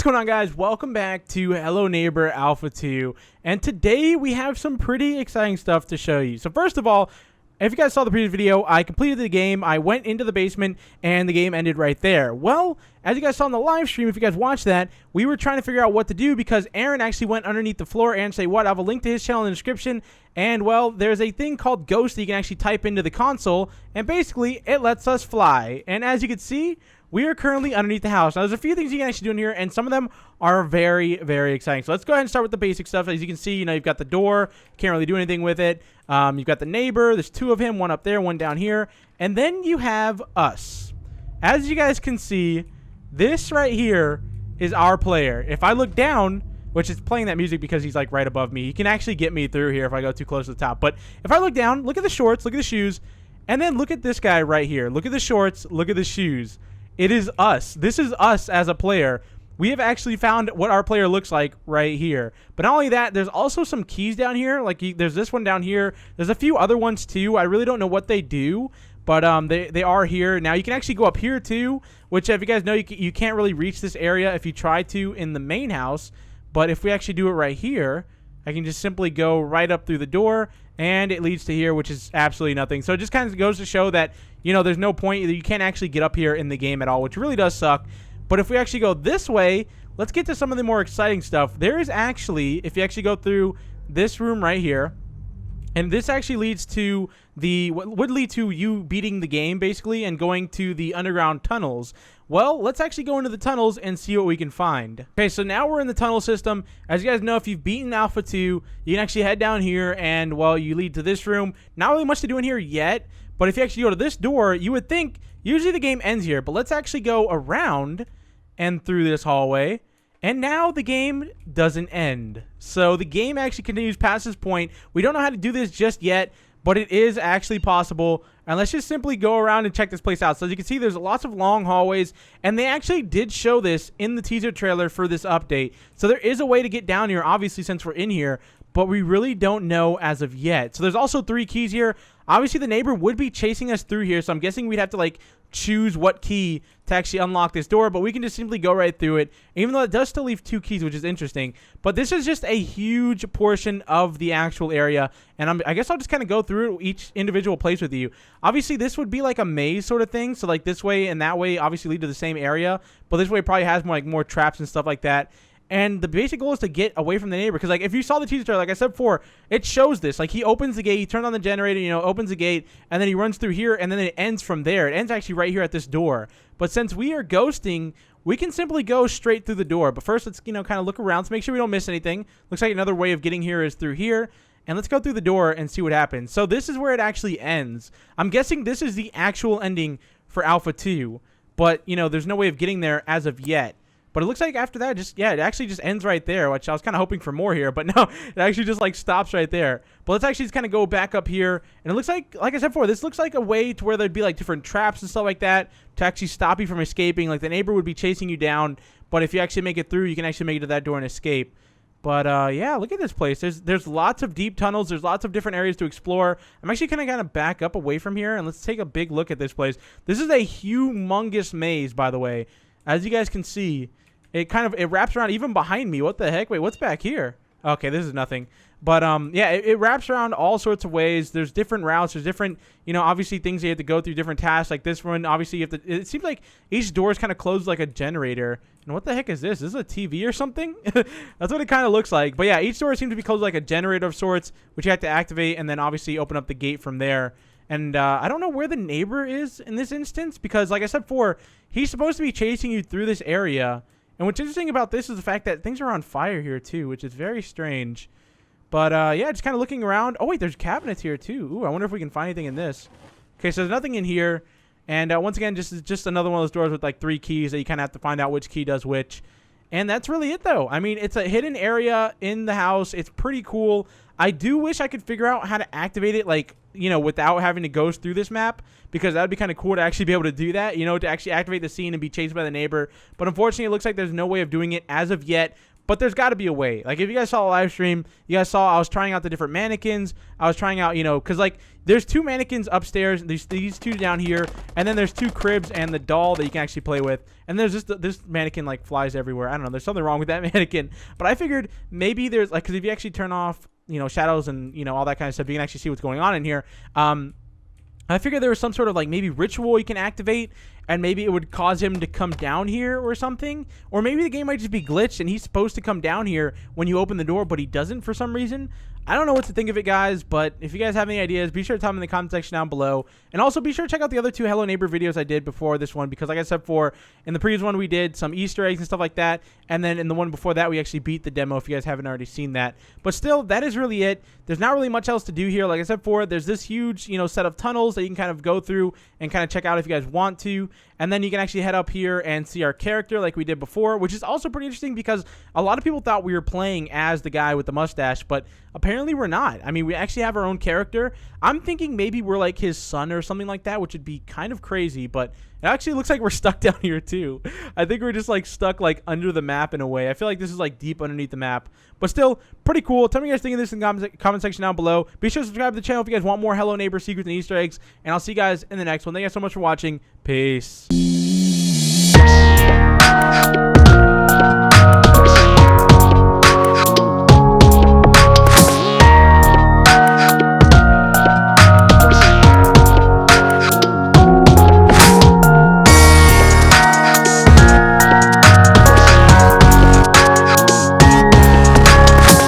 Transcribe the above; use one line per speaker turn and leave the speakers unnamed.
What's going on, guys? Welcome back to Hello Neighbor Alpha 2, and today we have some pretty exciting stuff to show you. So first of all, if you guys saw the previous video, I completed the game, I went into the basement, and the game ended right there. Well, as you guys saw in the live stream, if you guys watched that, we were trying to figure out what to do because Aaron actually went underneath the floor. Aaron, say what? I have a link to his channel in the description, and well, there's a thing called Ghost that you can actually type into the console, and basically, it lets us fly. And as you can see, we are currently underneath the house. Now, there's a few things you can actually do in here, and some of them are very, very exciting. So let's go ahead and start with the basic stuff. As you can see, you've got the door. Can't really do anything with it. You've got the neighbor. There's two of him, one up there, one down here. And then you have us. As you guys can see, this right here is our player. If I look down, which is playing that music because he's like right above me, he can actually get me through here if I go too close to the top. But if I look down, look at the shorts, look at the shoes, and then look at this guy right here. Look at the shorts, look at the shoes. It is us. This is us as a player. We have actually found what our player looks like right here. But not only that, there's also some keys down here. Like there's this one down here. There's a few other ones too. I really don't know what they do, but they are here. Now you can actually go up here too, which if you guys know, you can't really reach this area if you try to in the main house. But if we actually do it right here, I can just simply go right up through the door, and it leads to here, which is absolutely nothing. So it just kind of goes to show that, there's no point. You can't actually get up here in the game at all, which really does suck. But if we actually go this way, let's get to some of the more exciting stuff. There is actually, if you actually go through this room right here, and this actually leads to what would lead to you beating the game, basically, and going to the underground tunnels. Well, let's actually go into the tunnels and see what we can find. Okay, so now we're in the tunnel system. As you guys know, if you've beaten Alpha 2, you can actually head down here, and, well, you lead to this room. Not really much to do in here yet, but if you actually go to this door, you would think usually the game ends here. But let's actually go around and through this hallway. And now the game doesn't end. So the game actually continues past this point. We don't know how to do this just yet, but it is actually possible. And let's just simply go around and check this place out. So as you can see, there's lots of long hallways, and they actually did show this in the teaser trailer for this update. So there is a way to get down here, obviously, since we're in here, but we really don't know as of yet. So there's also 3 keys here. Obviously, the neighbor would be chasing us through here, so I'm guessing we'd have to, choose what key to actually unlock this door, but we can just simply go right through it, even though it does still leave 2 keys, which is interesting. But this is just a huge portion of the actual area, and I guess I'll just kind of go through each individual place with you. Obviously, this would be like a maze sort of thing, so this way and that way obviously lead to the same area, but this way probably has more traps and stuff like that. And the basic goal is to get away from the neighbor. Because, if you saw the teaser trailer, like I said before, it shows this. He opens the gate, he turns on the generator, opens the gate, and then he runs through here, and then it ends from there. It ends actually right here at this door. But since we are ghosting, we can simply go straight through the door. But first, let's, kind of look around to make sure we don't miss anything. Looks like another way of getting here is through here. And let's go through the door and see what happens. So this is where it actually ends. I'm guessing this is the actual ending for Alpha 2. But, there's no way of getting there as of yet. But it looks like after that, it actually just ends right there, which I was kind of hoping for more here. But no, it actually just, stops right there. But let's actually just kind of go back up here. And it looks like I said before, this looks like a way to where there'd be, different traps and stuff like that to actually stop you from escaping. The neighbor would be chasing you down. But if you actually make it through, you can actually make it to that door and escape. But, yeah, look at this place. There's lots of deep tunnels. There's lots of different areas to explore. I'm actually kind of back up away from here. And let's take a big look at this place. This is a humongous maze, by the way. As you guys can see, it wraps around even behind me. What the heck? Wait, what's back here? Okay, this is nothing. But, yeah, it wraps around all sorts of ways. There's different routes. There's different, obviously things you have to go through, different tasks. Like this one, obviously, you have to, it seems like each door is kind of closed like a generator. And what the heck is this? Is this a TV or something? That's what it kind of looks like. But, yeah, each door seems to be closed like a generator of sorts, which you have to activate and then obviously open up the gate from there. And I don't know where the neighbor is in this instance because, like I said before, he's supposed to be chasing you through this area. And what's interesting about this is the fact that things are on fire here, too, which is very strange. But, yeah, just kind of looking around. Oh, wait, there's cabinets here, too. Ooh, I wonder if we can find anything in this. Okay, so there's nothing in here. And, once again, just another one of those doors with, 3 keys that you kind of have to find out which key does which. And that's really it, though. I mean, it's a hidden area in the house. It's pretty cool. I do wish I could figure out how to activate it, without having to go through this map, because that would be kind of cool to actually be able to do that, to actually activate the scene and be chased by the neighbor. But unfortunately, it looks like there's no way of doing it as of yet. But there's got to be a way. Like, if you guys saw the live stream, you guys saw I was trying out the different mannequins. I was trying out, you know, because, like, there's 2 mannequins upstairs. There's these 2 down here. And then there's 2 cribs and the doll that you can actually play with. And there's just this mannequin, like, flies everywhere. I don't know. There's something wrong with that mannequin. But I figured maybe there's, like, because if you actually turn off, you know, shadows and, you know, all that kind of stuff, you can actually see what's going on in here. I figured there was some sort of, like, maybe ritual you can activate, and maybe it would cause him to come down here or something. Or maybe the game might just be glitched and he's supposed to come down here when you open the door, but he doesn't for some reason. I don't know what to think of it, guys, but if you guys have any ideas, be sure to tell them in the comment section down below. And also be sure to check out the other 2 Hello Neighbor videos I did before this one, because like I said before, in the previous one we did some Easter eggs and stuff like that, and then in the one before that we actually beat the demo, if you guys haven't already seen that. But still, that is really it. There's not really much else to do here. Like I said before, there's this huge, you know, set of tunnels that you can kind of go through and kind of check out if you guys want to. And then you can actually head up here and see our character like we did before, which is also pretty interesting because a lot of people thought we were playing as the guy with the mustache, but apparently we're not. I mean, we actually have our own character. I'm thinking maybe we're like his son or something like that, which would be kind of crazy, but it actually looks like we're stuck down here too. I think we're just like stuck like under the map in a way. I feel like this is like deep underneath the map, but still pretty cool. Tell me what you guys think of this in the comment section down below. Be sure to subscribe to the channel if you guys want more Hello Neighbor secrets and Easter eggs, and I'll see you guys in the next one. Thank you guys so much for watching. Peace.